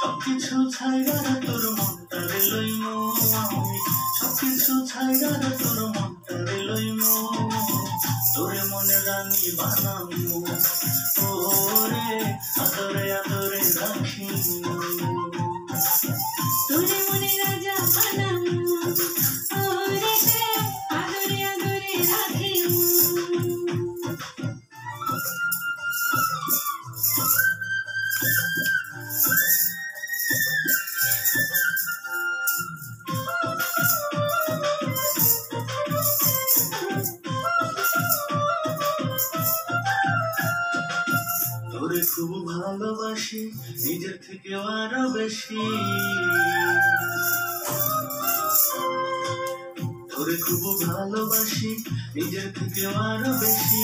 সবকিছু ছাইরা তোর মনটারে লইমু আমি, সবকিছু ছাইরা তোর মনটারে লইমু, তোরে মনে রানী বানামু, ওরে আদরে আদরে রাখিমু, তোরে মনে রাজা বানামু, ওরে আদরে আদরে রাখিমু। তোরে খুব ভালোবাসি নিজের থেকে আরো বেশি, তোরে খুব ভালোবাসি নিজের থেকে আরো বেশি।